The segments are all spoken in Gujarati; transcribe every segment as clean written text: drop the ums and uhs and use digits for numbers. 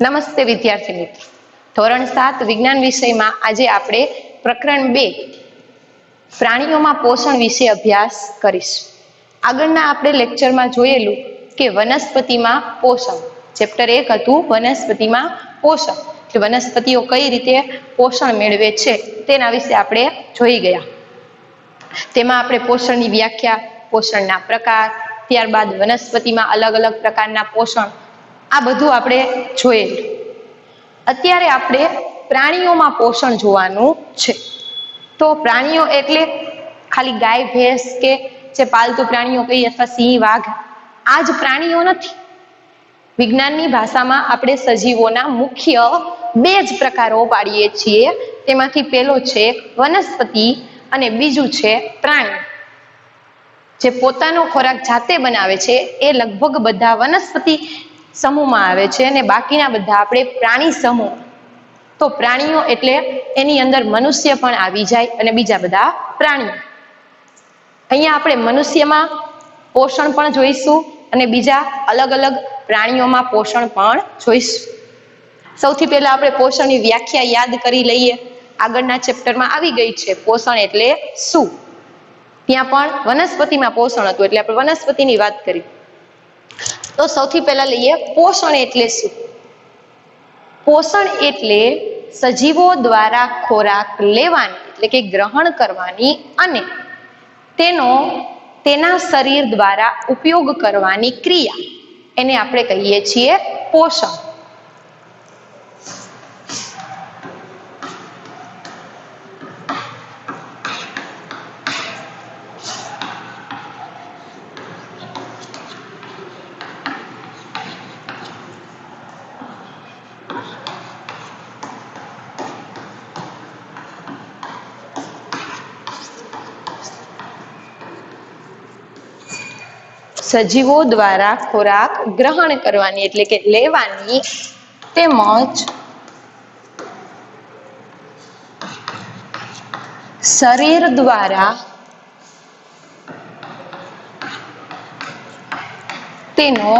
નમસ્તે વિદ્યાર્થી મિત્રો, ધોરણ 7 વિજ્ઞાન વિષયમાં આજે આપણે પ્રકરણ 2 પ્રાણીઓમાં પોષણ વિશે અભ્યાસ કરીશું. આગળના આપણે લેક્ચરમાં જોયેલું કે વનસ્પતિમાં પોષણ, ચેપ્ટર 1 હતું વનસ્પતિમાં પોષણ, કે વનસ્પતિઓ કઈ રીતે પોષણ મેળવે છે તેના વિશે આપણે જોઈ ગયા. તેમાં આપણે પોષણની વ્યાખ્યા, પોષણના પ્રકાર, ત્યારબાદ વનસ્પતિમાં અલગ અલગ પ્રકારના પોષણ, આ બધું આપણે જોયેલું. અત્યારે આપણે પ્રાણીઓમાં પોષણ જોવાનું છે. તો પ્રાણીઓ એટલે ખાલી ગાય, ભેંસ કે જે પાલતુ પ્રાણીઓ કહીએ અથવા સિંહ, વાઘ, આ જ પ્રાણીઓ નથી. વિજ્ઞાનની ભાષામાં આપણે સજીવોના મુખ્ય 2 જ પ્રકારો પાડીએ છીએ. તેમાંથી પહેલો છે વનસ્પતિ અને બીજું છે પ્રાણી. જે પોતાનો ખોરાક જાતે બનાવે છે એ લગભગ બધા વનસ્પતિ સમૂહમાં આવે છે અને બાકીના બધા આપણે પ્રાણી સમૂહ. તો પ્રાણીઓ એટલે એની અંદર મનુષ્ય પણ આવી જાય અને બીજા બધા પ્રાણીઓ. અહીંયા આપણે મનુષ્યમાં પોષણ પણ જોઈશું અને બીજા અલગ અલગ પ્રાણીઓમાં પોષણ પણ જોઈશું. સૌથી પહેલા આપણે પોષણની વ્યાખ્યા યાદ કરી લઈએ. આગળના ચેપ્ટરમાં આવી ગઈ છે પોષણ એટલે શું. ત્યાં પણ વનસ્પતિમાં પોષણ હતું એટલે આપણે વનસ્પતિની વાત કરી. તો સૌથી પહેલા લઈએ પોષણ એટલે શું. પોષણ એટલે સજીવો દ્વારા ખોરાક લેવાની એટલે કે ગ્રહણ કરવાની અને તેના શરીર દ્વારા ઉપયોગ કરવાની ક્રિયા, એને આપણે કહીએ છીએ પોષણ. સજીવો દ્વારા ખોરાક ગ્રહણ કરવાની એટલે કે લેવાની તેમજ શરીર દ્વારા તેનો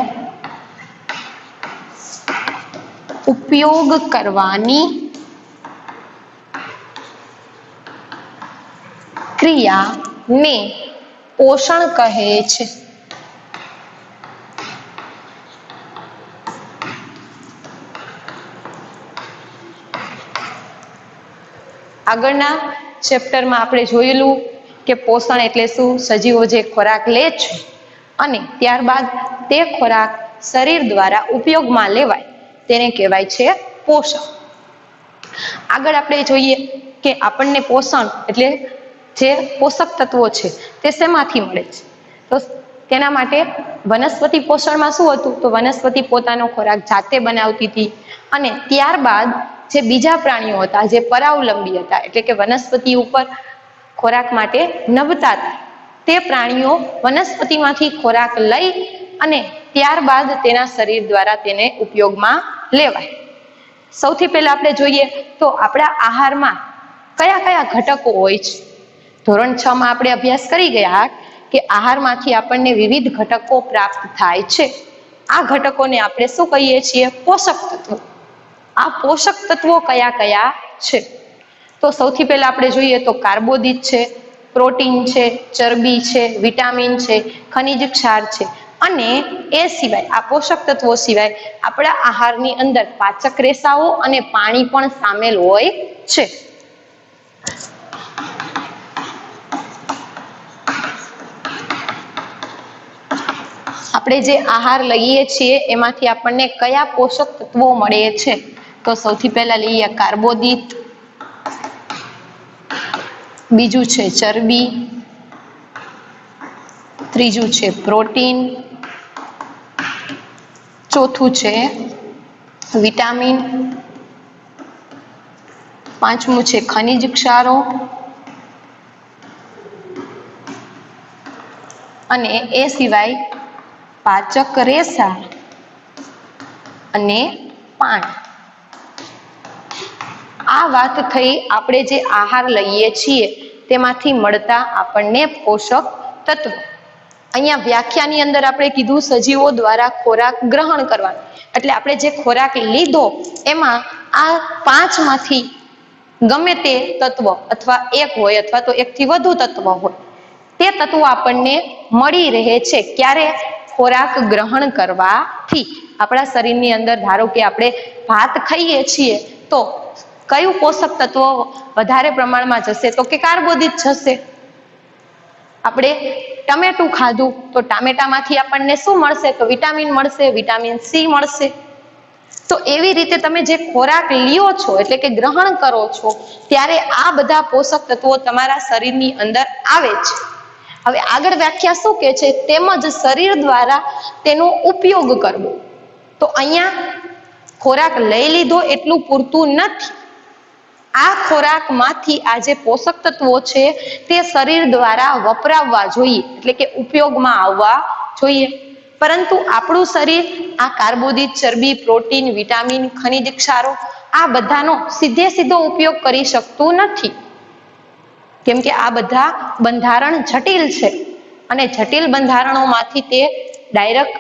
ઉપયોગ કરવાની ક્રિયાને પોષણ કહે છે. આગળના ચેપ્ટરમાં આપણે જોયેલું કે પોષણ એટલે શું, સજીવો જે ખોરાક લે છે અને ત્યારબાદ તે ખોરાક શરીર દ્વારા ઉપયોગમાં લેવાય તેને કહેવાય છે પોષણ. આગળ આપણે જોઈએ કે આપણને પોષણ એટલે જે પોષક તત્વો છે તે શેમાંથી મળે છે. તો તેના માટે વનસ્પતિ પોષણમાં શું હતું, તો વનસ્પતિ પોતાનો ખોરાક જાતે બનાવતી હતી અને ત્યારબાદ જે બીજા પ્રાણીઓ હતા જે પરાવલંબી હતા એટલે કે વનસ્પતિ ઉપર ખોરાક માટે નભતા હતા, તે પ્રાણીઓ વનસ્પતિમાંથી ખોરાક લઈ અને ત્યારબાદ તેના શરીર દ્વારા તેને ઉપયોગમાં લેવાય. સૌથી પહેલા આપણે જોઈએ તો આપણા આહારમાં કયા કયા ઘટકો હોય છે. ધોરણ 6 માં આપણે અભ્યાસ કરી ગયા કે આહારમાંથી આપણને વિવિધ ઘટકો પ્રાપ્ત થાય છે. આ ઘટકોને આપણે શું કહીએ છીએ, પોષક તત્વો. આ પોષક તત્વો કયા કયા છે, તો સૌથી પહેલા આપણે જોઈએ તો કાર્બોદિત છે, પ્રોટીન છે, ચરબી છે, વિટામિન છે, ખનિજ ક્ષાર છે અને એ સિવાય આ પોષક તત્વો સિવાય આપણા આહારની અંદર પાચક રેસાઓ અને પાણી પણ સામેલ હોય છે. આપણે જે આહાર લઈએ છીએ એમાંથી આપણને કયા પોષક તત્વો મળે છે, તો સૌથી પહેલા લઈએ કાર્બોદિત, બીજું છે ચરબી, ત્રીજું છે પ્રોટીન, ચોથું છે વિટામિન, પાંચમું છે ખનિજ ક્ષારો અને એ સિવાય પાચક રેસા અને પાણી. આ વાત થઈ આપણે જે આહાર લઈએ છીએ તેમાંથી મળતા આપણને પોષક તત્વો. અહીંયા વ્યાખ્યાની અંદર આપણે કીધું સજીવો દ્વારા ખોરાક ગ્રહણ કરવાનો, એટલે આપણે જે ખોરાક લીધો એમાં આ 5 માંથી ગમે તે તત્વ અથવા એક હોય અથવા તો એકથી વધુ તત્વ હોય તે તત્વો આપણને મળી રહે છે. ક્યારે? ખોરાક ગ્રહણ કરવાથી. આપણા શરીરની અંદર ધારો કે આપણે ભાત ખાઈએ છીએ તો કયું પોષક તત્વ વધારે પ્રમાણમાં જશે? તો કે કાર્બોદિત જશે. આપણે ટમેટું ખાધું તો ટામેટામાંથી આપણને શું મળશે? તો વિટામિન મળશે, વિટામિન સી મળશે. તો એવી રીતે તમે જે ખોરાક લ્યો છો એટલે કે ગ્રહણ કરો છો ત્યારે આ બધા પોષક તત્વો તમારા શરીરની અંદર આવે છે. હવે આગળ વ્યાખ્યા શું કહે છે? તેમજ શરીર દ્વારા તેનો ઉપયોગ કરવો. તો અહીંયા ખોરાક લઈ લીધો એટલું પૂરતું નથી. આ ખોરાકમાંથી આ જે પોષક તત્વો છે તે શરીર દ્વારા વપરાવવા જોઈએ, એટલે કે ઉપયોગમાં આવવા જોઈએ. પરંતુ આપણું શરીર આ કાર્બોદિત, ચરબી, પ્રોટીન, વિટામિન, ખનિજ ક્ષારો આ બધાનો સીધો ઉપયોગ કરી શકતું નથી, કેમ કે આ બધા બંધારણ જટિલ છે અને જટિલ બંધારણોમાંથી તે ડાયરેક્ટ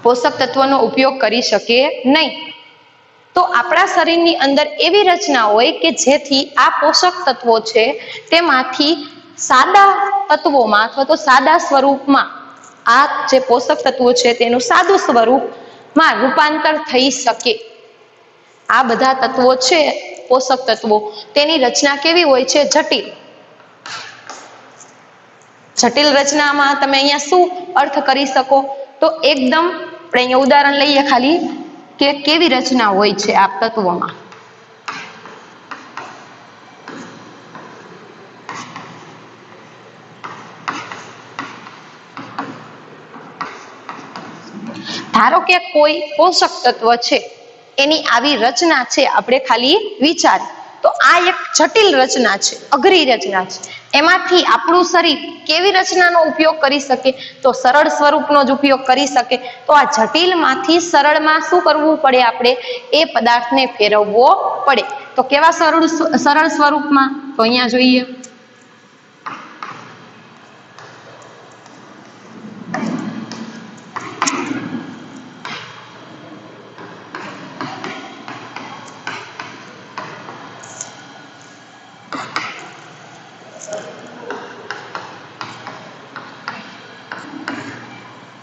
પોષક તત્વોનો ઉપયોગ કરી શકે નહીં. તો આપણા શરીરની અંદર એવી રચના હોય કે જેથી આ પોષક તત્વો છે તેમાંથી સાદા તત્વોમાં અથવા તો સાદા સ્વરૂપમાં આ જે પોષક તત્વો છે તેનું સાદું સ્વરૂપમાં રૂપાંતર થઈ શકે. આ બધા તત્વો છે પોષક તત્વો, તેની રચના કેવી હોય છે? જટિલ. જટિલ રચનામાં તમે અહીંયા શું અર્થ કરી શકો? તો એકદમ આપણે અહીંયા ઉદાહરણ લઈએ ખાલી કે કેવી રચના હોય છે આ તત્વોમાં. ધારો કે કોઈ પોષક તત્વ છે એની આવી રચના છે, આપણે ખાલી વિચાર તો આ એક જટિલ રચના છે, અઘરી રચના છે. એમાંથી આપણું શરીર કેવી રચનાનો ઉપયોગ કરી શકે? તો સરળ સ્વરૂપનો જ ઉપયોગ કરી શકે. તો આ જટિલમાંથી સરળમાં શું કરવું પડે? આપણે એ પદાર્થને ફેરવવો પડે. તો કેવા સરળ સ્વરૂપમાં? તો અહીંયા જોઈએ.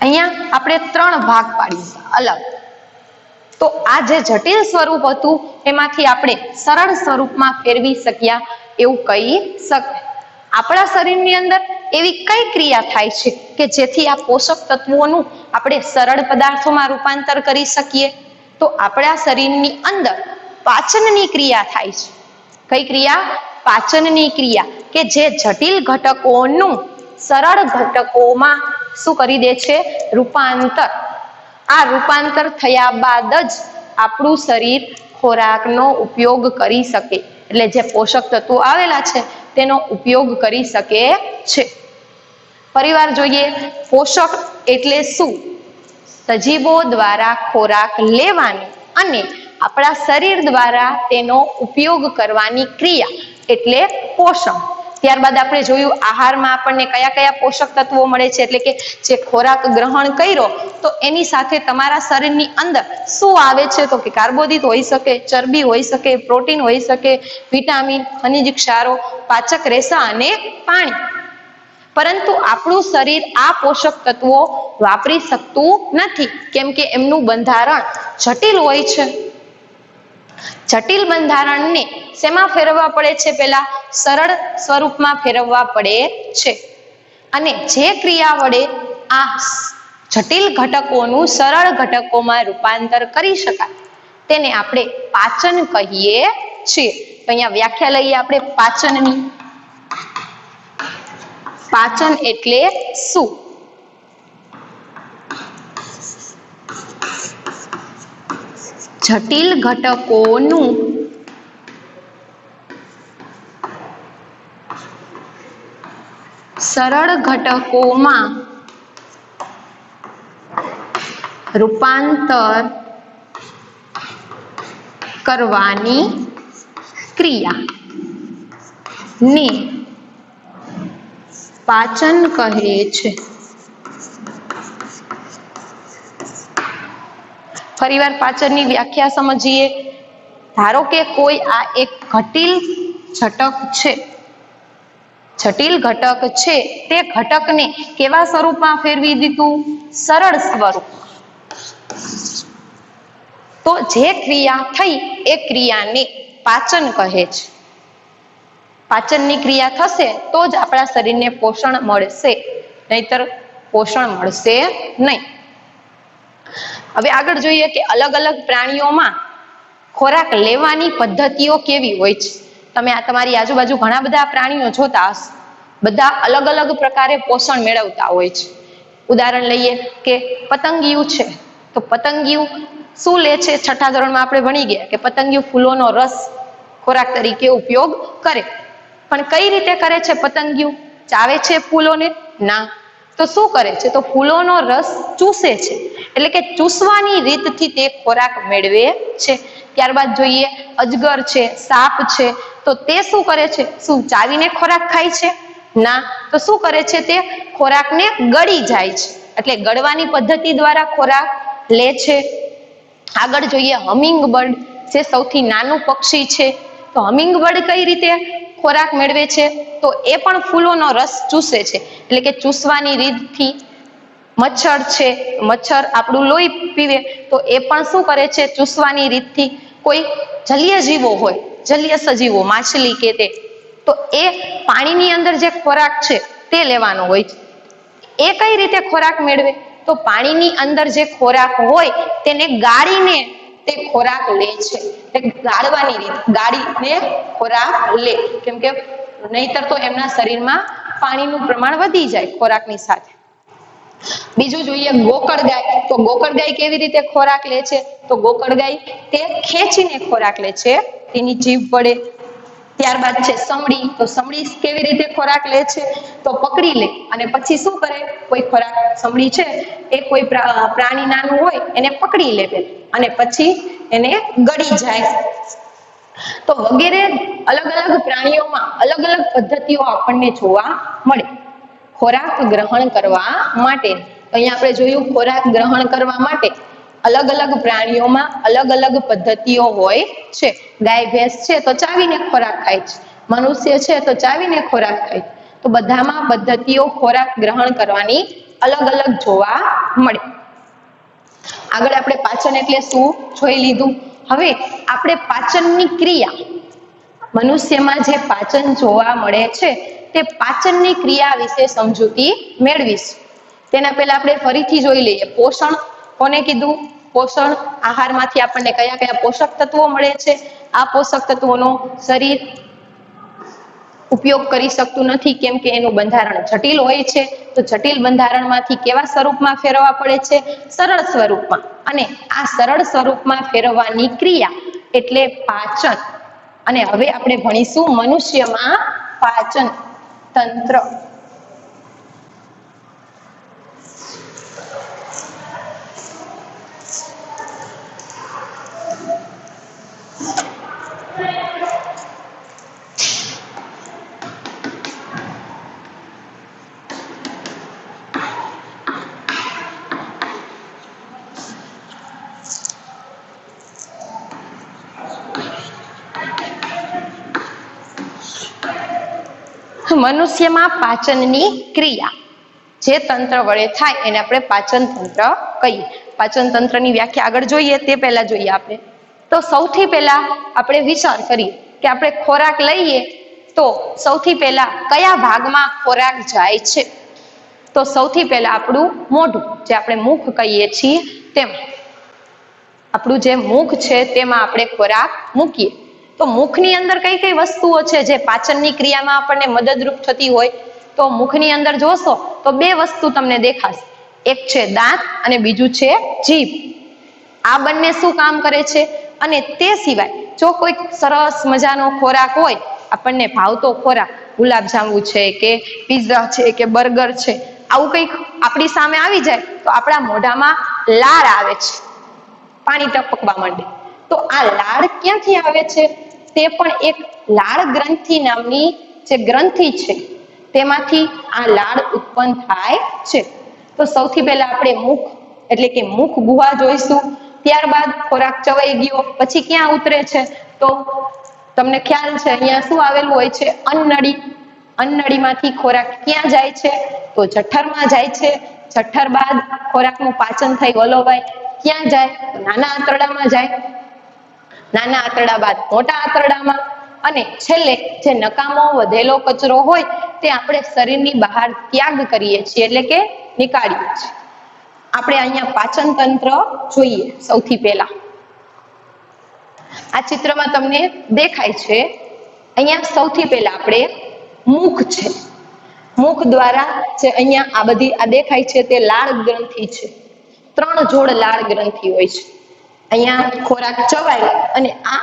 અહીંયા આપણે 3 ભાગ પાડીશું અલગ. તો આ જે જટિલ સ્વરૂપ હતું એમાંથી આપણે સરળ સ્વરૂપમાં ફેરવી શક્યા એવું કહી શકાય. આપણા શરીરની અંદર એવી કઈ ક્રિયા થાય છે કે જેથી આ પોષક તત્વોનું આપણે સરળ પદાર્થોમાં રૂપાંતર કરી શકીએ? તો આપણા શરીરની અંદર પાચનની ક્રિયા થાય છે. કઈ ક્રિયા? પાચનની ક્રિયા, કે જે જટિલ ઘટકોનું સરળ ઘટકોમાં શું કરી દે છે? રૂપાંતર. આ રૂપાંતર થયા બાદ જ આપણું શરીર ખોરાકનો ઉપયોગ કરી શકે, એટલે જે પોષક તત્વો આવેલા છે તેનો ઉપયોગ કરી શકે છે. ફરીવાર જોઈએ, પોષક એટલે શું? સજીવો દ્વારા ખોરાક લેવાની અને આપણા શરીર દ્વારા તેનો ઉપયોગ કરવાની ક્રિયા એટલે પોષણ. ત્યારબાદ આપણે જોયું આહારમાં આપણને કયા કયા પોષક તત્વો મળે છે, એટલે કે જે ખોરાક ગ્રહણ કર્યો તો એની સાથે તમારા શરીરની અંદર શું આવે છે? તો કે કાર્બોદિત હોઈ શકે, ચરબી હોઈ શકે, પ્રોટીન હોઈ શકે, વિટામિન, ખનિજ ક્ષારો, પાચક રેસા અને પાણી. પરંતુ આપણું શરીર આ પોષક તત્વો વાપરી શકતું નથી, કેમ કે એમનું બંધારણ જટિલ હોય છે. જટિલ બંધારણને શેમાં ફેરવવા પડે છે? પહેલા સરળ સ્વરૂપમાં ફેરવવા પડે છે. અને જે ક્રિયા વડે આ જટિલ ઘટકોનું સરળ ઘટકોમાં રૂપાંતર કરી શકાય તેને આપણે પાચન કહીએ છીએ. તો અહીંયા વ્યાખ્યા લઈએ આપણે પાચનની. પાચન એટલે શું? જટિલ ઘટકોનું સરળ ઘટકોમાં રૂપાંતર કરવાની ક્રિયા ને પાચન કહે છે. ફરીવાર પાચનની વ્યાખ્યા સમજીએ. ધારો કે કોઈ આ એક જટિલ ઘટક છે, જટિલ ઘટક છે, તે ઘટકને કેવા સ્વરૂપમાં ફેરવી દીધું? સરળ સ્વરૂપ. તો જે ક્રિયા થઈ એ ક્રિયાને પાચન કહે છે. પાચનની ક્રિયા થશે તો જ આપણા શરીરને પોષણ મળશે, નહીતર પોષણ મળશે નહીં. હવે આગળ જોઈએ કે અલગ અલગ પ્રાણીઓમાં ખોરાક લેવાની પદ્ધતિઓ કેવી હોય છે. તમે આ તમારી આજુબાજુ ઘણા બધા પ્રાણીઓ જોતા હશો, બધા અલગ અલગ પ્રકારે પોષણ મેળવતા હોય છે. ઉદાહરણ લઈએ કે પતંગિયું છે, તો પતંગિયું શું લે છે? છઠ્ઠા ધોરણમાં આપણે ભણી ગયા કે પતંગિયું ફૂલોનો રસ ખોરાક તરીકે ઉપયોગ કરે. પણ કઈ રીતે કરે છે? પતંગિયું ચાવે છે ફૂલોને? ના. તો શું કરે છે? તો ફૂલોનો રસ ચૂસે છે, એટલે કે ચૂસવાની રીતથી તે ખોરાક મેળવે છે. ત્યારબાદ જોઈએ અજગર છે, સાપ છે, તો તે શું કરે છે? શું ચાવીને ખોરાક ખાય છે? ના. તો શું કરે છે? તે ખોરાકને ગળી જાય છે, એટલે ગળવાની પદ્ધતિ દ્વારા ખોરાક લે છે. આગળ જોઈએ હમિંગ બર્ડ, જે સૌથી નાનું પક્ષી છે. તો હમિંગ બર્ડ કઈ રીતે ખોરાક મેળવે છે? તો એ પણ ફૂલોનો રસ ચૂસે છે, એટલે કે ચૂસવાની રીતથી. મચ્છર છે, મચ્છર આપણું લોહી પીવે, તો એ પણ શું કરે છે? ચૂસવાની રીતથી. કોઈ જલીય જીવો હોય, જલીય સજીવો, માછલી કે તે, તો એ પાણીની અંદર જે ખોરાક છે તે લેવાનો હોય છે. એ કઈ રીતે ખોરાક મેળવે? તો પાણીની અંદર જે ખોરાક હોય તેને ગાળીને તે ખોરાક લે છે. ગાળવાની રીત, ગાળીને ખોરાક લે, કેમ કે નહીતર તો એમના શરીરમાં પાણીનું પ્રમાણ વધી જાય ખોરાકની સાથે. બીજું જોઈએ ગોકળ ગાય, તો ગોકળ ગાય કેવી રીતે ખોરાક લે છે? તો ગોકળ ગાય તે ખેંચીને ખોરાક લે છે, તેની જીભ વડે. ત્યારબાદ છે સમડી, તો સમડી કેવી રીતે ખોરાક લે છે? તો પકડી લે અને પછી શું કરે? કોઈ ખોરાક, સમડી છે એ કોઈ પ્રાણી નાનું હોય એને પકડી લે અને પછી એને ગળી જાય. તો વગેરે અલગ અલગ પ્રાણીઓમાં અલગ અલગ પદ્ધતિઓ આપણને જોવા મળે ખોરાક ગ્રહણ કરવા માટે. અહીંયા આપણે જોયું ખોરાક ગ્રહણ કરવા માટે અલગ અલગ પ્રાણીઓમાં અલગ અલગ પદ્ધતિઓ હોય છે. ગાય ભેંસ છે તો ચાવીને ખોરાક ખાય છે, મનુષ્ય છે તો ચાવીને ખોરાક ખાય. તો બધામાં પદ્ધતિઓ ખોરાક ગ્રહણ કરવાની અલગ અલગ જોવા મળે. આગળ આપણે પાચન એટલે શું જોઈ લીધું. હવે આપણે પાચનની ક્રિયા, મનુષ્યમાં જે પાચન જોવા મળે છે તે પાચનની ક્રિયા વિશે સમજૂતી મેળવીશું. તેના પહેલા આપણે ફરીથી જોઈ લઈએ પોષણ કોને કીધું? પોષણ આહારમાંથી આપણને કયા કયા પોષક તત્વો મળે છે? આ પોષક તત્વોનો શરીર ઉપયોગ કરી શકતું નથી, કેમ કે એનું બંધારણ જટિલ હોય છે. તો જટિલ બંધારણમાંથી કેવા સ્વરૂપમાં ફેરવવા પડે છે? સરળ સ્વરૂપમાં. અને આ સરળ સ્વરૂપમાં ફેરવવાની ક્રિયા એટલે પાચન. અને હવે આપણે ભણીશું મનુષ્યમાં પાચન તંત્ર. મનુષ્યમાં પાચનની ક્રિયા જે તંત્ર વડે થાય એને આપણે પાચન તંત્ર કહીએ. પાચન તંત્રની વ્યાખ્યા આગળ જોઈએ તે પહેલા જોઈએ આપણે તો સૌથી પહેલા આપણે વિચાર કરીએ કે આપણે ખોરાક લઈએ તો સૌથી પહેલા કયા ભાગમાં ખોરાક જાય છે? તો સૌથી પહેલા આપણું મોઢું, જે આપણે મુખ કહીએ છીએ તેમ આપણું જે મુખ છે તેમાં આપણે ખોરાક મૂકીએ. તો મુખની અંદર કઈ કઈ વસ્તુઓ છે જે પાચનની ક્રિયામાં આપણને મદદરૂપ થતી હોય? તો મુખની અંદર જોશો તો બે વસ્તુ તમને દેખાશે, એક છે દાંત અને બીજું છે જીભ. આ બંને શું કામ કરે છે? અને તે સિવાય જો કોઈ સરસ મજાનો ખોરાક હોય, આપણને ભાવતો ખોરાક, ગુલાબજાંબુ છે કે પીઝા છે કે બર્ગર છે, આવું કંઈક આપણી સામે આવી જાય તો આપણા મોઢામાં લાળ આવે છે, પાણી ટપકવા માંડે. તો આ લાળ ક્યાંથી આવે છે? તે પણ એક લાળ ગ્રંથિ નામની જે ગ્રંથિ છે તેમાંથી આ લાળ ઉત્પન્ન થાય છે. તો સૌથી પહેલા આપણે મુખ એટલે કે મુખ ગુહા જોઈશું. ત્યારબાદ ખોરાક ચવાઈ ગયો પછી ક્યાં ઉતરે છે? તો તમને ખ્યાલ છે અહીંયા શું આવેલું હોય છે? અન્નનળી. અન્નનળીમાંથી ખોરાક ક્યાં જાય છે? તો જઠરમાં જાય છે. જઠર બાદ ખોરાકનું પાચન થઈ વલોવાય ક્યાં જાય? નાના આંતરડામાં જાય. નાના આંતરડા બાદ મોટા આંતરડામાં અને છેલ્લે જે નકામો વધેલો કચરો હોય તે આપણે શરીરની બહાર ત્યાગ કરીએ છીએ એટલે કે નીકાળીએ છીએ. આપણે અહીંયા પાચન તંત્ર જોઈએ. સૌથી પહેલા આ ચિત્રમાં તમને દેખાય છે અહીંયા સૌથી પહેલા આપણે મુખ છે. મુખ દ્વારા જે અહીંયા આ બધી આ દેખાય છે તે લાળ ગ્રંથિ છે. 3 જોડ લાળ ગ્રંથિ હોય છે. અહીંયા ખોરાક ચવાય અને આ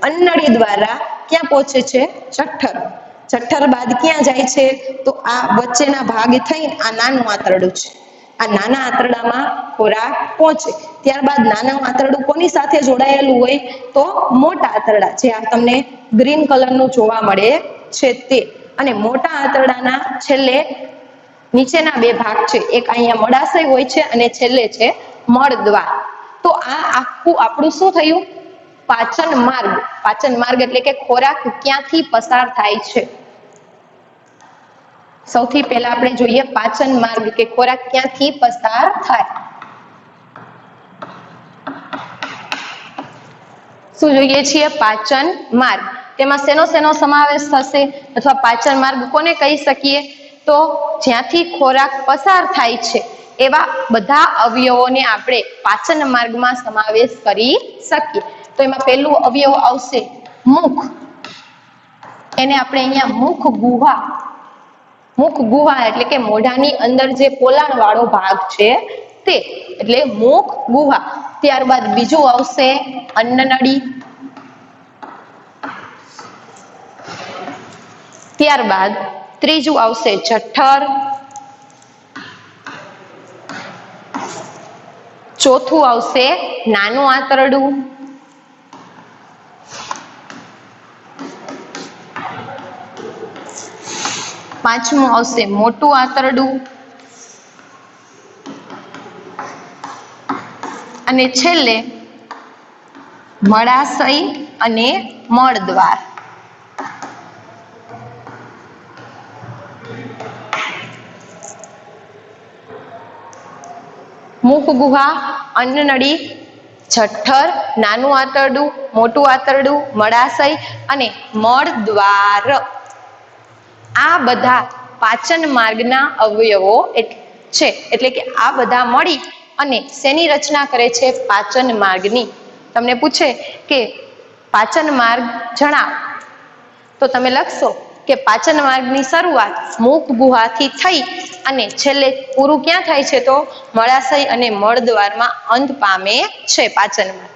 અન્નનળી દ્વારા ક્યાં પહોંચે છે? જઠર. જઠર બાદ ક્યાં જાય છે? તો આ વચ્ચેના ભાગ થઈને આ નાનું આંતરડું છે. આ નાના આંતરડામાં ખોરાક પહોંચે. ત્યારબાદ નાનું આંતરડું કોની સાથે જોડાયેલું હોય? તો મોટા આંતરડા, જે આ તમને ગ્રીન કલરનું જોવા મળે છે તે. અને મોટા આંતરડાના છેલ્લે નીચેના 2 ભાગ છે. એક અહીંયા મળાશય હોય છે અને છેલ્લે છે મળદ્વાર. તો આ આખું આપણું શું થયું? પાચન માર્ગ. પાચન માર્ગ એટલે કે ખોરાક ક્યાંથી પસાર થાય છે? સૌથી પહેલા આપણે જોઈએ પાચન માર્ગ કે ખોરાક ક્યાંથી પસાર થાય. શું જોઈએ છીએ? પાચન માર્ગ. તેમાં શેનો સમાવેશ થશે અથવા પાચન માર્ગ કોને કહી શકીએ? તો જ્યાંથી ખોરાક પસાર થાય છે એવા બધા અવયવોને આપણે પાચન માર્ગમાં સમાવેશ કરી શકીએ. તો એમાં પહેલું અવયવ આવશે મુખ. એને આપણે અહીંયા મુખ ગુહા. મુખ ગુહા એટલે કે મોઢાની અંદર જે પોલાણ વાળો ભાગ છે તે, એટલે મુખ ગુહા. ત્યારબાદ બીજું આવશે અન્નનળી. ત્યારબાદ ત્રીજું આવશે જઠર. ચોથું આવશે નાનું આંતરડું. પાંચમું આવશે મોટું આંતરડું. અને છેલ્લે મળાશય અને મળદ્વાર. મુખ ગુહા, અન્નનળી, જઠર, નાનું આંતરડું, મોટું આંતરડું, મળાશય અને મળદ્વાર. આ બધા પાચન માર્ગના અવયવો છે. એટલે કે આ બધા મળી અને શેની રચના કરે છે? પાચન માર્ગની. તમને પૂછે કે પાચન માર્ગ જણાવ, તો તમે લખશો કે પાચન માર્ગની શરૂઆત મુખ ગુહાથી થઈ અને છેલ્લે પૂરું ક્યાં થાય છે? તો મળાશય અને મળદ્વારમાં અંત પામે છે પાચન માર્ગ.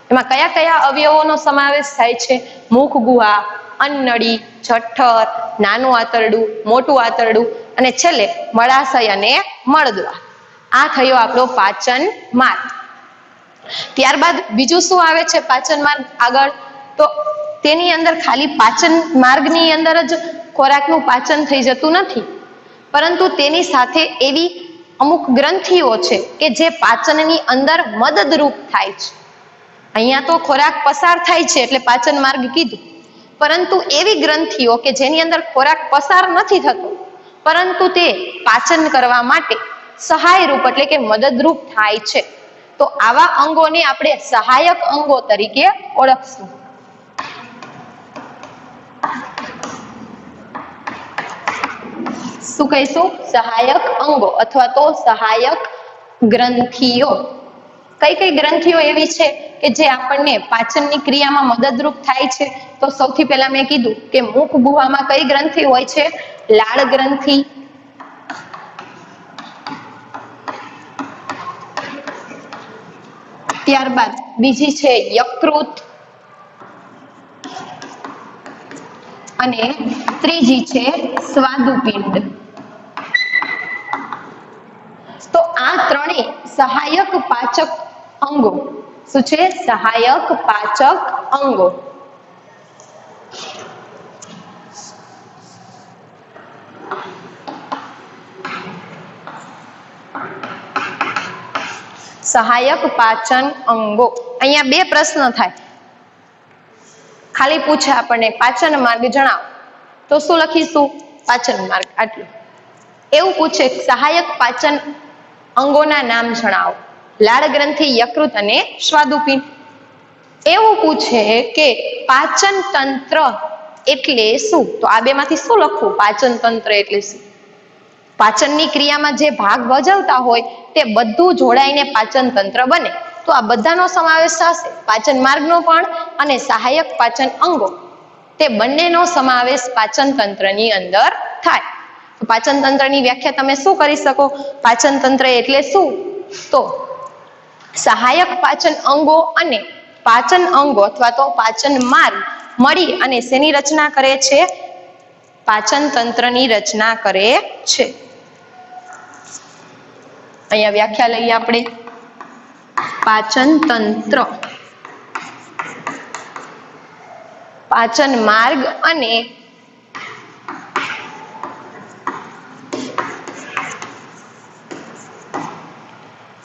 એમાં કયા કયા અવયવોનો સમાવેશ થાય છે? મુખ ગુહા, અન્નનળી, જઠર, નાનું આંતરડું, મોટું આંતરડું અને છેલ્લે મળાશય અને મળદ્વાર. આ થયો આપણો પાચન માર્ગ. ત્યારબાદ બીજું શું આવે છે પાચન માર્ગ આગળ? તો તેની અંદર ખાલી પાચન માર્ગની અંદર જ ખોરાકનું પાચન થઈ જતું નથી, પરંતુ તેની સાથે એવી અમુક ગ્રંથિઓ છે કે જે પાચનની અંદર મદદરૂપ થાય છે. અહીંયા તો ખોરાક પસાર થાય છે એટલે પાચન માર્ગ કીધું, પરંતુ એવી ગ્રંથિઓ કે જેની અંદર ખોરાક પસાર નથી થતો પરંતુ તે પાચન કરવા માટે સહાયરૂપ એટલે કે મદદરૂપ થાય છે. તો આવા અંગોને આપણે સહાયક અંગો તરીકે ઓળખશું. શું કહીશું? સહાયક અંગો અથવા તો સહાયક ગ્રંથિઓ. કઈ કઈ ગ્રંથિઓ એવી છે કે જે આપણને પાચનની ક્રિયામાં મદદરૂપ થાય છે? તો સૌથી પહેલા મેં કીધું કે મુખ ગુહામાં કઈ ગ્રંથિ હોય છે? લાળ ગ્રંથિ. ત્યારબાદ બીજી છે યકૃત અને ત્રીજી છે સ્વાદુપિંડ. તો આ ત્રણેય સહાયક પાચક અંગો. શું છે? સહાયક પાચક અંગો. સહાયક પાચન અંગો. અહીંયા બે પ્રશ્ન થાય, ખાલી પૂછે આપણને પાચન માર્ગ જણાવો, તો શું લખીશું? પાચન માર્ગ આટલું. એવું પૂછે સહાયક પાચન અંગોના નામ જણાવો, લાળ ગ્રંથિ, યકૃત અને સ્વાદુપિંડ. એવું પૂછે કે પાચન તંત્ર એટલે શું, તો આ બેમાંથી શું લખવું? પાચન તંત્ર એટલે શું? પાચનની ક્રિયામાં જે ભાગ ભજવતા હોય તે બધું જોડાઈને પાચન તંત્ર બને. તો આ બધાનો સમાવેશ થશે, પાચન માર્ગનો પણ અને સહાયક પાચન અંગો, તે બંનેનો સમાવેશ પાચન તંત્રની અંદર થાય. તો પાચન તંત્રની વ્યાખ્યા તમે શું કરી શકો? પાચન તંત્ર એટલે શું? તો સહાયક પાચન અંગો અને પાચન અંગો અથવા તો પાચન માર્ગ મળી અને શેની રચના કરે છે? પાચન તંત્રની રચના કરે છે. અહીંયા વ્યાખ્યા લઈએ આપણે. પાચન તંત્ર, પાચન માર્ગ અને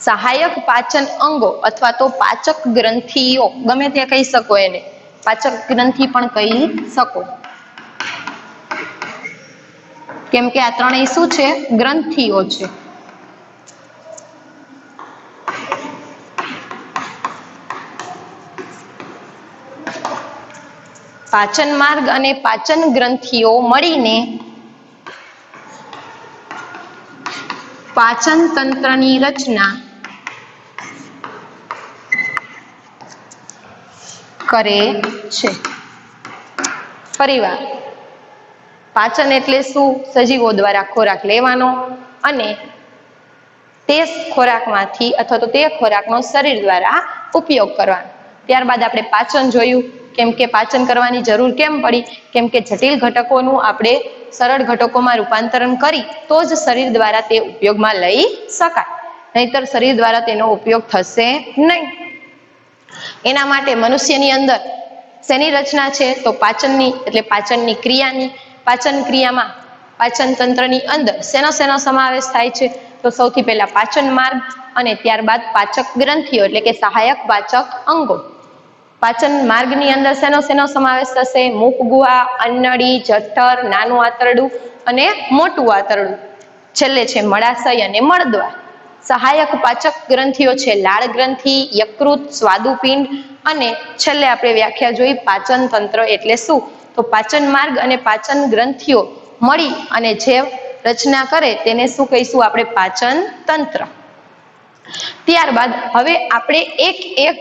સહાયક પાચન અંગો અથવા તો પાચક ગ્રંથિઓ, ગમે તે કહી શકો એને, પાચક ગ્રંથિ પણ કહી શકો, કેમ કે આ ત્રણેય શું છે? ગ્રંથિઓ છે. પાચન માર્ગ અને પાચન ગ્રંથિઓ મળીને પાચન તંત્રની રચના કરે છે. ફરીવાર, પાચન એટલે શું? સજીવો દ્વારા ખોરાક લેવાનો અને તે ખોરાકમાંથી અથવા તો તે ખોરાકનો શરીર દ્વારા ઉપયોગ કરવાનો. ત્યારબાદ આપણે પાચન જોયું. કેમ કે પાચન કરવાની જરૂર કેમ પડી? કેમ કે જટિલ ઘટકોનું આપણે સરળ ઘટકોમાં રૂપાંતરણ કરી તો જ શરીર દ્વારા તે ઉપયોગમાં લઈ શકાય, નહીતર શરીર દ્વારા તેનો ઉપયોગ થશે નહીં. એના માટે મનુષ્યની અંદર શેની રચના છે? તો પાચનની, એટલે પાચનની ક્રિયાની. પાચન ક્રિયામાં પાચન તંત્રની અંદર શેનો સમાવેશ થાય છે? તો સૌથી પહેલા પાચન માર્ગ અને ત્યારબાદ પાચક ગ્રંથિઓ એટલે કે સહાયક પાચક અંગો. પાચન માર્ગની અંદર શેનો સમાવેશ થશે? મુખ ગુહા, અન્નળી, જઠર, નાનું આંતરડું અને મોટું આંતરડું. છેલ્લે છે મળાશય અને મળદ્વાર. સહાયક પાચક ગ્રંથિઓ છે લાળ ગ્રંથિ, યકૃત, સ્વાદુપિંડ અને છેલ્લે આપણે વ્યાખ્યા જોઈ પાચન તંત્ર એટલે શું? તો પાચન માર્ગ અને પાચન ગ્રંથિઓ મળી અને જે રચના કરે તેને શું કહીશું આપણે? પાચન તંત્ર. ત્યારબાદ હવે આપણે એક એક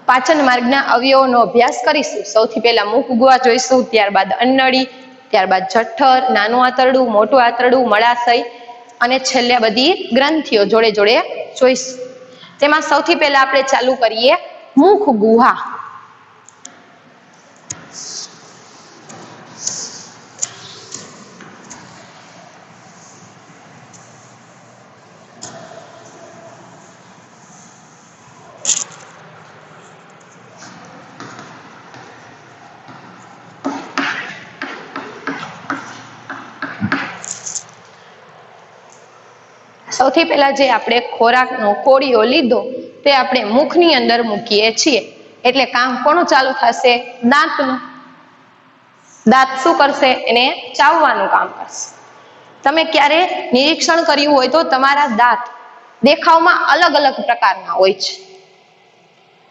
પાચન માર્ગના અવયવોનો અભ્યાસ કરીશું. સૌથી પહેલા મુખ ગુહા જોઈશું, ત્યારબાદ અન્નળી, ત્યારબાદ જઠર, નાનું આંતરડું, મોટું આંતરડું, મળાશય અને છેલ્લે બધી ગ્રંથિઓ જોડે જોડે જોઈશું. તેમાં સૌથી પહેલા આપણે ચાલુ કરીએ મુખ ગુહા. સૌથી પહેલા જે આપણે ખોરાકનો કોળિયો લીધો તે આપણે મુખની અંદર મૂકીએ છીએ, એટલે કામ કોનું ચાલુ થશે? દાંતનું. દાંત શું કરશે? એને ચાવવાનું કામ કરશે. તમે ક્યારે નિરીક્ષણ કર્યું હોય તો તમારા દાંત દેખાવમાં અલગ અલગ પ્રકારના હોય છે.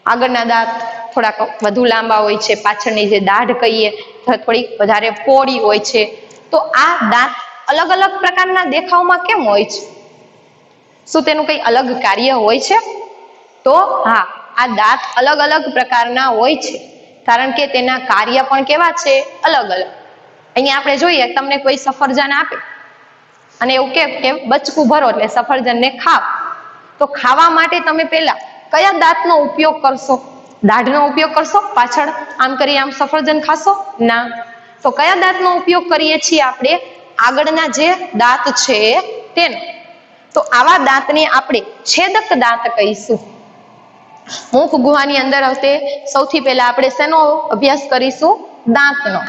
આગળના દાંત થોડાક વધુ લાંબા હોય છે, પાછળની જે દાઢ કહીએ થોડીક વધારે પહોળી હોય છે. તો આ દાંત અલગ અલગ પ્રકારના દેખાવમાં કેમ હોય છે? શું તેનું કઈ અલગ કાર્ય હોય છે? તો હા, આ દાંત અલગ અલગ પ્રકારના હોય છે, કારણ કે તેના કાર્ય પણ કેવા છે? અલગ અલગ. અહીંયા આપણે જોઈએ, તમને કોઈ સફરજન આપે અને એવું કે બચકું ભરો એટલે સફરજનને ખાવ, તો ખાવા માટે તમે પહેલા કયા દાંતનો ઉપયોગ કરશો? દાઢનો ઉપયોગ કરશો? પાછળ આમ કરી આમ સફરજન ખાશો? ના. તો કયા દાંતનો ઉપયોગ કરીએ છીએ આપણે? આગળના જે દાંત છે તેનો. તો આવા દાંતને આપણે છેદક દાંત કહીશું. મુખ ગુહાની અંદર આવતે સૌથી પહેલા આપણે શેનો અભ્યાસ કરીશું? દાંતનો.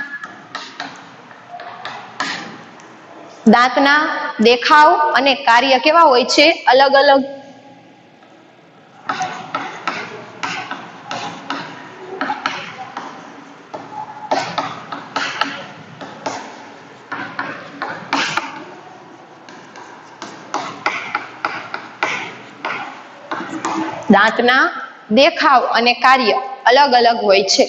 દાંતના દેખાવ અને કાર્ય કેવા હોય છે? અલગ અલગ. દાંતના દેખાવ અને કાર્ય અલગ અલગ હોય છે.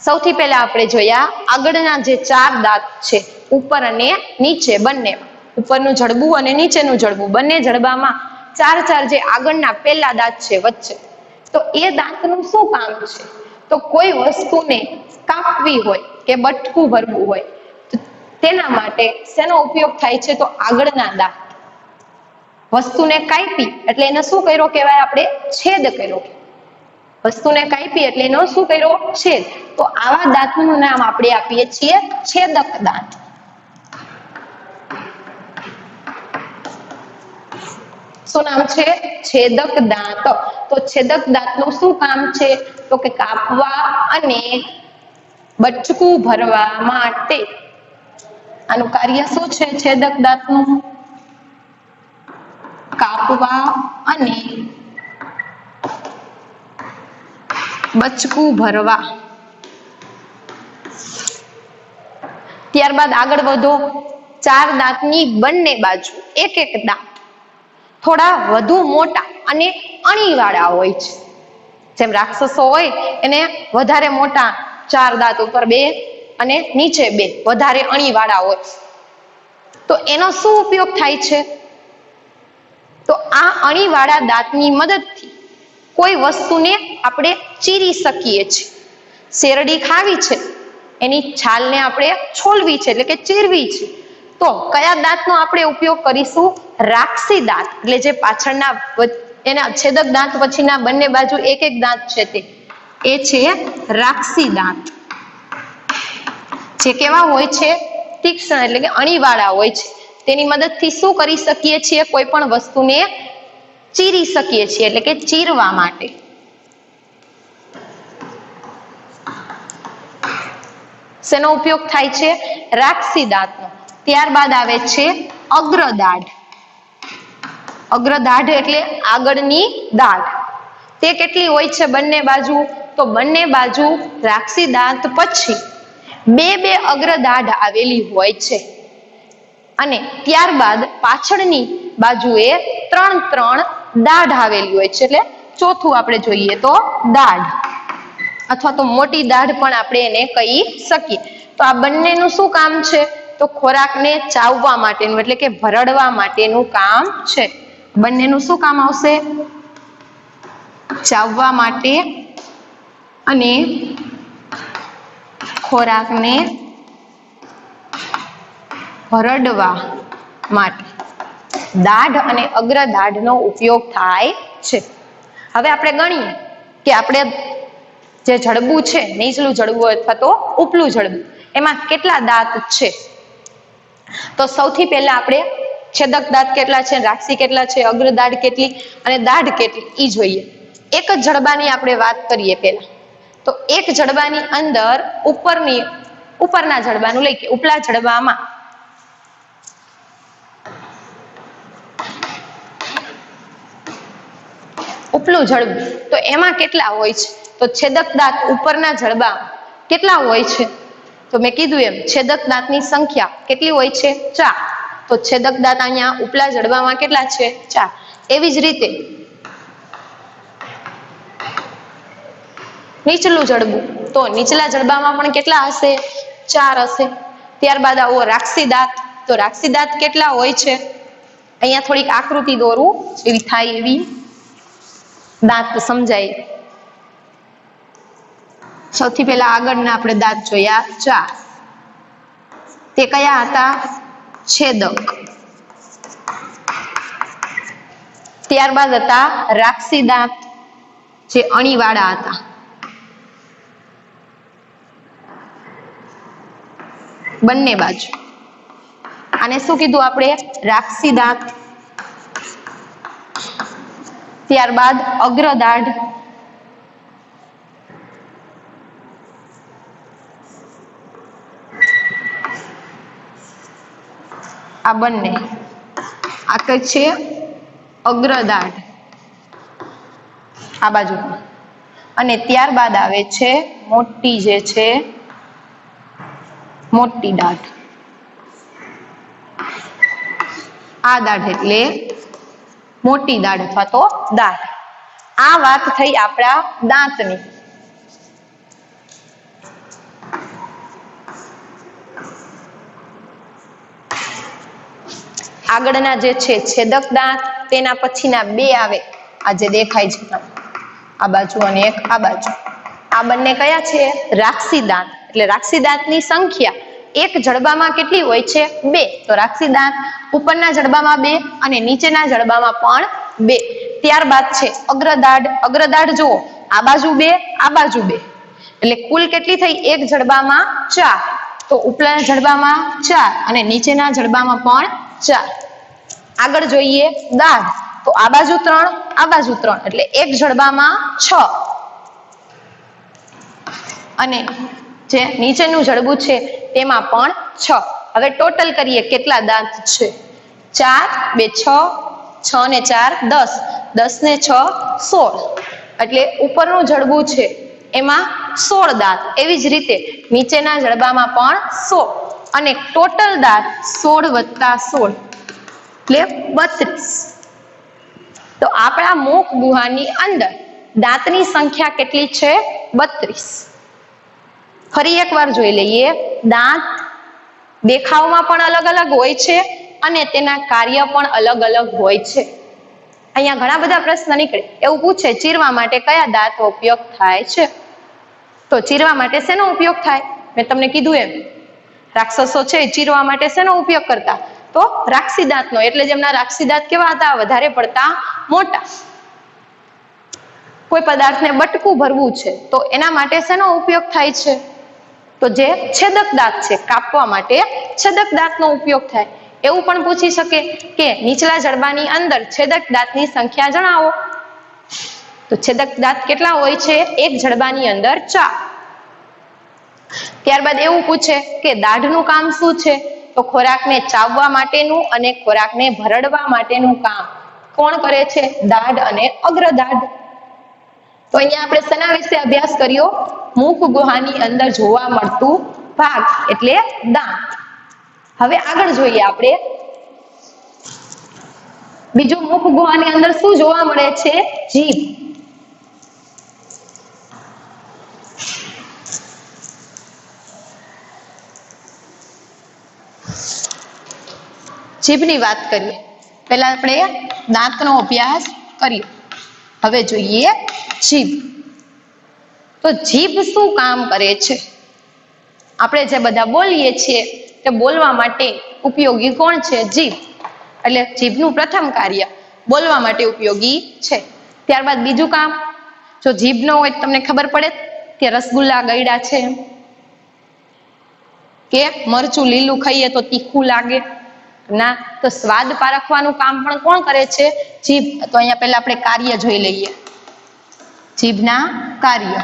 સૌથી પહેલા આપણે જોયા આગળના જે 4 દાંત છે ઉપર અને નીચે બંને, ઉપરનું જડબું અને નીચેનું જડબું બંને જડબામાં 4 જે આગળના પહેલા દાંત છે વચ્ચે, તો એ દાંતનું શું કામ છે? તો કોઈ વસ્તુને કાપવી હોય કે બટકું ભરવું હોય તો તેના માટે શેનો ઉપયોગ થાય છે? તો આગળના દાંત. વસ્તુને કાપી એટલે એને શું કર્યો કહેવાય? આપણે છેદ કર્યો. વસ્તુને કાપી એટલે એનો શું કર્યો? છેદ. તો આવા દાંતનું નામ આપણે આપીએ છીએ છેદક દાંત. શું નામ છે? છેદક દાંત. તો છેદક દાંતનું શું કામ છે? તો કે કાપવા અને બચકું ભરવા માટે. આનું કાર્ય શું છે? છેદક દાંતનું કાપવા અને બચકું ભરવા. ત્યારબાદ આગળ વધો. 4 દાંતની બંને બાજુ એક એક દાંત થોડા વધુ મોટા અને અણીવાળા હોય છે. જેમ રાક્ષસો હોય એને વધારે મોટા 4 દાંત, ઉપર 2 અને નીચે 2 વધારે અણીવાળા હોય. તો એનો શું ઉપયોગ થાય છે? તો આ અણીવાળા દાંતની મદદથી કોઈ વસ્તુને આપણે ચીરી શકીએ છીએ. શેરડી ખાવી છે, એની છાલને આપણે છોલવી છે એટલે કે ચીરવી છે, તો કયા દાંતનો આપણે ઉપયોગ કરીશું? રાક્ષસી દાંત. એટલે જે પાછળના એના છેદક દાંત પછીના બંને બાજુ એક એક દાંત છે તે એ છે રાક્ષસી દાંત. જે કેવા હોય છે? તીક્ષ્ણ એટલે કે અણીવાળા હોય છે. તેની મદદથી શું કરી શકીએ છીએ? કોઈ પણ વસ્તુને ચીરી શકીએ છીએ એટલે કે ચીરવા માટે. શેનો ઉપયોગ થાય છે? રાક્ષસી દાંતનો. ત્યારબાદ આવે છે અગ્રદાઢ. અગ્રદાઢ એટલે આગળની દાઢ. તે કેટલી હોય છે બંને બાજુ? તો બંને બાજુ રાક્ષસી દાંત પછી 2 અગ્રદાઢ આવેલી હોય છે. અને ત્યારબાદ પાછળની બાજુએ 3 દાઢ આવેલી હોય છે. એટલે ચોથું આપણે જોઈએ તો દાઢ, અથવા તો મોટી દાઢ પણ આપણે એને કહી શકીએ. તો આ બંનેનું શું કામ છે? તો ખોરાકને ચાવવા માટેનું એટલે કે ભરડવા માટેનું કામ છે. બંનેનું શું કામ આવશે? ચાવવા માટે અને ખોરાકને ભરડવા માટે દાઢ અને અગ્રદાઢનો ઉપયોગ થાય છે. હવે આપણે ગણીએ કે આપણે જે જડબું છે, નીચલું જડબું અથવા તો ઉપલું જડબું, એમાં કેટલા દાંત છે? તો સૌથી પહેલા આપણે છેદક દાંત કેટલા છે, રાક્ષસી કેટલા છે, અગ્રદાઢ કેટલી અને દાઢ કેટલી ઈ જોઈએ. એક જ જડબાની આપણે વાત કરીએ પહેલા. તો એક જડબાની અંદર ઉપરના જડબાનું લઈ કે ઉપલા જડબામાં ઉપલું જડબું, તો એમાં કેટલા હોય છે? તો છેદક દાંત ઉપરના જડબા કેટલા હોય છે? તો મેં કીધું એમ છેદક દાંતની સંખ્યા કેટલી હોય છે? 4. તો છેદક દાંત અહીંયા ઉપલા જડબામાં કેટલા છે? 4. એવી જ રીતે નીચલું જડબું, તો નીચલા જડબામાં પણ કેટલા હશે? 4 હશે. ત્યારબાદ આવો રાક્ષસી દાંત, તો રાક્ષસી દાંત કેટલા હોય છે? અહીંયા થોડીક આકૃતિ દોરું એવી થાય એવી દાંત સમજાય. સૌથી પહેલા આગળના આપણે દાંત જોયા 4. તે કયા હતા? છેદક. ત્યારબાદ હતા રાક્ષસી દાંત, જે અણીવાળા હતા. બંને બાજુ. આને શું કીધું આપણે? રાક્ષસી દાંત. ત્યારબાદ અગ્રદાઢ, આ બંને આ કઈ છે? અગ્રદાઢ આ બાજુ. અને ત્યારબાદ આવે છે મોટી, જે છે મોટી દાઢ. આ દાઢ એટલે મોટી દાઢ અથવા તો દાઢ. આ વાત થઈ આપણા દાંતની. આગળના જે છે છેદક દાંત, તેના પછીના બે આવે, આ જે દેખાય છે આ બાજુ અને એક આ બાજુ, આ બંને કયા છે? રાક્ષી દાંત. એટલે રાક્ષી દાંતની સંખ્યા એક જડબામાં કેટલી હોય છે? 2. તો રાક્ષી દાંત ઉપરના જડબામાં 2 અને નીચેના જડબામાં પણ 2. ત્યારબાદ છે અગ્રદાઢ. અગ્રદાઢ જુઓ, આ બાજુ 2, આ બાજુ 2, એટલે કુલ કેટલી થઈ? એક જડબામાં 4. તો ઉપરના જડબામાં 4 અને નીચેના જડબામાં પણ 4. આગળ જોઈએ દાઢ. તો આ બાજુ 3, આ બાજુ 3, એટલે એક જડબામાં 6 અને જે નીચેનું જડબું છે તેમાં પણ 6. હવે ટોટલ કરીએ કેટલા દાંત છે? 4, 2, 6, 6 ને 4 10, 10 ને 6 16, એટલે ઉપરનું જડબું છે એમાં 16 દાંત. એવી જ રીતે નીચેના જડબામાં પણ 16 અને ટોટલ દાંત 16 વત્તા 16 એટલે 32. તો આપણા મુખ ગુહાની અંદર દાંતની સંખ્યા કેટલી છે? 32. ફરી એકવાર જોઈ લઈએ. દાંત દેખાવમાં પણ અલગ અલગ હોય છે અને તેના કાર્ય પણ અલગ અલગ હોય છે. અહીંયા ઘણા બધા પ્રશ્ન નીકળે. એવું પૂછે ચીરવા માટે કયા દાંતનો ઉપયોગ થાય છે? તો ચીરવા માટે શેનો ઉપયોગ થાય? મેં તમને કીધું એમ, રાક્ષસો છે ચીરવા માટે શેનો ઉપયોગ કરતા? તો રાક્ષી દાંતનો. એટલે જેમના રાક્ષી દાંત કેવા હતા? વધારે પડતા મોટા. કોઈ પદાર્થને બટકું ભરવું છે તો એના માટે શેનો ઉપયોગ થાય છે? તો જે છેદક દાંત છે, કાપવા માટે છેદક દાંતનો ઉપયોગ થાય. એવું પણ પૂછી શકે કે નીચલા જડબાની અંદર છેદક દાંતની સંખ્યા જણાવો. તો છેદક દાંત કેટલા હોય છે? એક જડબાની અંદર 4. ત્યારબાદ એવું પૂછે કે દાઢનું કામ શું છે? તો ખોરાકને ચાવવા માટેનું અને ખોરાકને ભરડવા માટેનું કામ કોણ કરે છે? દાઢ અને અગ્રદાઢ. તો અહીંયા આપણે શેના વિશે અભ્યાસ કર્યો? મુખ ગુહાની અંદર જોવા મળતું ભાગ એટલે દાંત. હવે આગળ જોઈએ આપણે બીજું મુખ ગુહાની અંદર શું જોવા મળે છે? જીભ. જીભની વાત કરીએ. પહેલા આપણે દાંતનો અભ્યાસ કર્યો. હવે જોઈએ જીભ. તો જીભ શું કામ કરે છે? આપણે જે બધા બોલીએ છીએ તે બોલવા માટે ઉપયોગી કોણ છે? જીભ. એટલે જીભનું પ્રથમ કાર્ય બોલવા માટે ઉપયોગી છે. ત્યારબાદ બીજું કામ, જો જીભ ન હોય તમને ખબર પડે કે રસગુલ્લા ગળ્યા છે કે મરચું લીલું ખાઈએ તો તીખું લાગે ના, તો સ્વાદ પારખવાનું કામ પણ કોણ કરે છે? જીભ. તો અહીંયા પહેલા આપણે કાર્ય જોઈ લઈએ. જીભના કાર્ય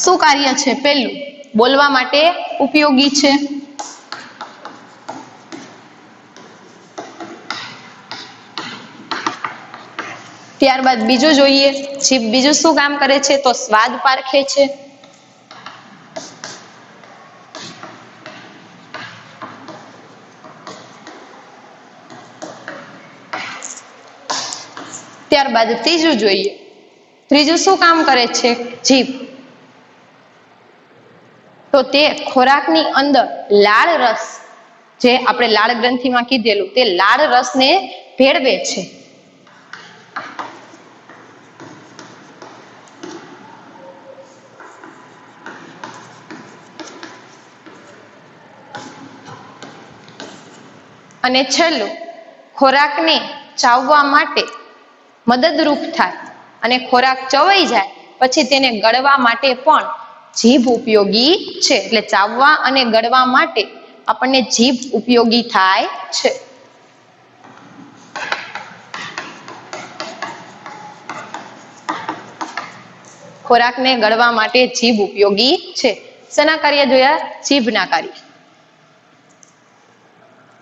શું કાર્ય છે? પહેલું, બોલવા માટે ઉપયોગી છે. ત્યારબાદ બીજું જોઈએ, જીભ બીજું શું કામ કરે છે? તો સ્વાદ પારખે છે. ત્યારબાદ ત્રીજું જોઈએ, ત્રીજું શું કામ કરે છે જીભ? તો તે ખોરાકની અંદર લાળ રસ, જે આપણે લાળ ગ્રંથિમાં કીધેલું, તે લાળ રસને ભેળવે છે. અને છેલ્લું, ખોરાકને ચાવવા માટે મદદરૂપ થાય અને ખોરાક ચવાઈ જાય પછી તેને ગળવા માટે પણ જીભ ઉપયોગી છે. એટલે ચાવવા અને ગળવા માટે આપણને જીભ ઉપયોગી થાય છે. ખોરાકને ગળવા માટે જીભ ઉપયોગી છે. શેના કાર્ય જોયા? જીભના કાર્ય.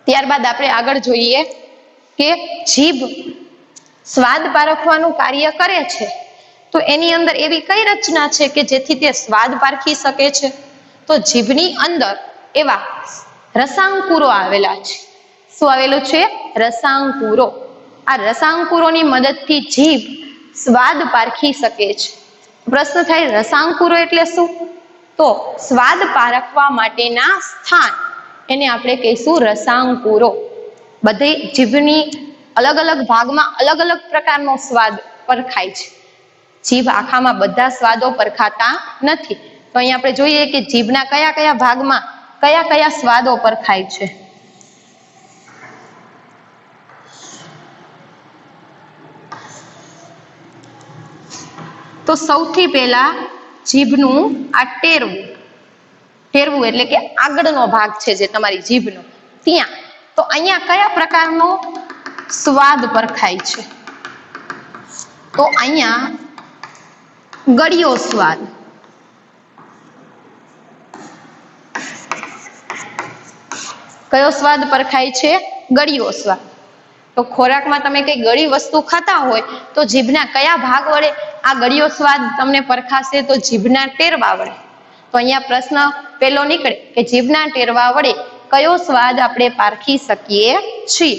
ત્યારબાદ આપણે આગળ જોઈએ કે જીભ સ્વાદ પારખવાનું કાર્ય કરે છે, તો એની અંદર એવી કઈ રચના છે કે જેથી તે સ્વાદ પારખી શકે છે? તો જીભની અંદર એવા રસાંકુરો આવેલા છે. શું આવેલું છે? રસાંકુરો. આ રસાંકુરોની મદદથી જીભ સ્વાદ પારખી શકે છે. પ્રશ્ન થાય રસાંકુરો એટલે શું? તો સ્વાદ પારખવા માટેના સ્થાન એને આપણે કહીશું રસાંકુરો. બધી જીભની અલગ અલગ ભાગમાં અલગ અલગ પ્રકારનો સ્વાદ પરખાય છે. જીભ આખામાં બધા સ્વાદો પરખાતા નથી. તો અહીંયા આપણે જોઈએ કે જીભના કયા કયા ભાગમાં કયા કયા સ્વાદો પરખાય છે. તો સૌથી પહેલા જીભનું આ ટેરવું એટલે કે આગળનો ભાગ છે જે તમારી જીભનો, ત્યાં તો અહીંયા કયા પ્રકારનો સ્વાદ પરખાય છે? તો અહીંયા ગળ્યો સ્વાદ. કયો સ્વાદ પરખાય છે? ગળ્યો સ્વાદ. તો ખોરાકમાં તમે કઈ ગળી વસ્તુ ખાતા હોય તો જીભના કયા ભાગ વડે આ ગળ્યો સ્વાદ તમને પરખાશે? તો જીભના ટેરવા વડે. તો અહીંયા પ્રશ્ન પેલો નીકળે કે જીભના ટેરવા વડે કયો સ્વાદ આપણે પારખી શકીએ છીએ.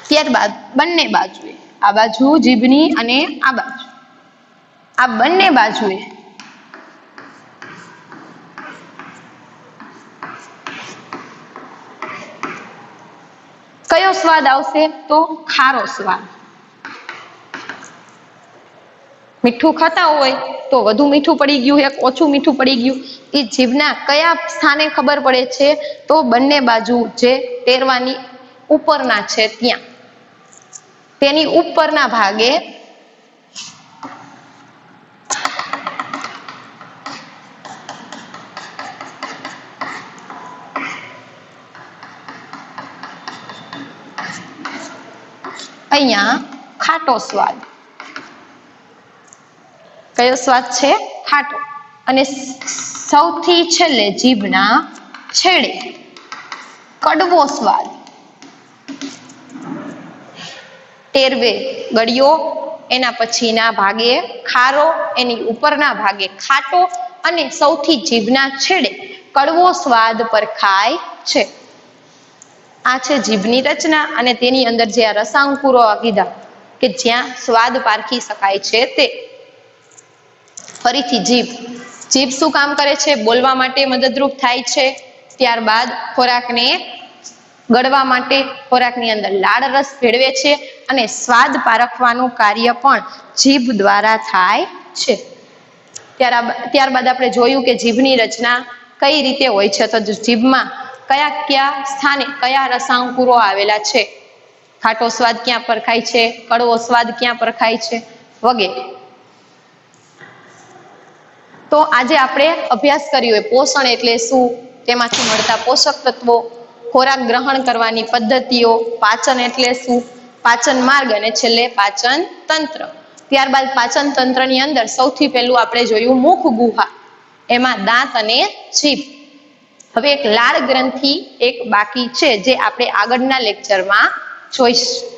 ત્યારબાદ બંને બાજુએ, આ બાજુ જીભની અને આ બાજુ, આ બંને બાજુએ કયો સ્વાદ આવશે? તો ખારો સ્વાદ. મીઠું ખાતા હોય તો વધુ મીઠું પડી ગયું, એક ઓછું મીઠું પડી ગયું, એ જીભના કયા સ્થાને ખબર પડે છે? તો બંને બાજુ જે ટેરવાની ઉપરના છે ત્યાં, તેની ઉપરના ભાગે અહીંયા ખાટો સ્વાદ. કયો સ્વાદ છે? ખાટો. અને સૌથી છેલ્લે જીભના છેડે કડવો સ્વાદ. ટેરવે ગળ્યો, એના પછીના ભાગે ખારો, એની ઉપરના ભાગે ખાટો અને સૌથી જીભના છેડે કડવો સ્વાદ પરખાય છે. આ છે જીભની રચના અને તેની અંદર જે આ રસાંકુરો કીધા કે જ્યાં સ્વાદ પારખી શકાય છે તે. ફરીથી જીભ શું કામ કરે છે? બોલવા માટે મદદરૂપ થાય છે. ત્યારબાદ ખોરાકને ગળવા માટે ખોરાકની અંદર લાળ રસ ભેળવે છે અને સ્વાદ પારખવાનું કાર્ય પણ જીભ દ્વારા થાય છે. ત્યારબાદ આપણે જોયું કે જીભની રચના કઈ રીતે હોય છે. તો જીભમાં કયા કયા સ્થાને કયા રસાંકુરો આવેલા છે, ખાટો સ્વાદ ક્યાં પરખાય છે, કડવો સ્વાદ ક્યાં પરખાય છે, વગેરે. તો આજે આપણે અભ્યાસ કર્યો પોષણ એટલે શું, તેમાંથી મળતા પોષક તત્વો, ખોરાક ગ્રહણ કરવાની પદ્ધતિઓ, પાચન એટલે શું, પાચન માર્ગ અને છેલ્લે પાચન તંત્ર. ત્યારબાદ પાચન તંત્રની અંદર સૌથી પહેલું આપણે જોયું મુખ ગુહા, એમાં દાંત અને જીભ. હવે એક લાળ ગ્રંથિ એક બાકી છે જે આપણે આગળના લેક્ચરમાં જોઈશું.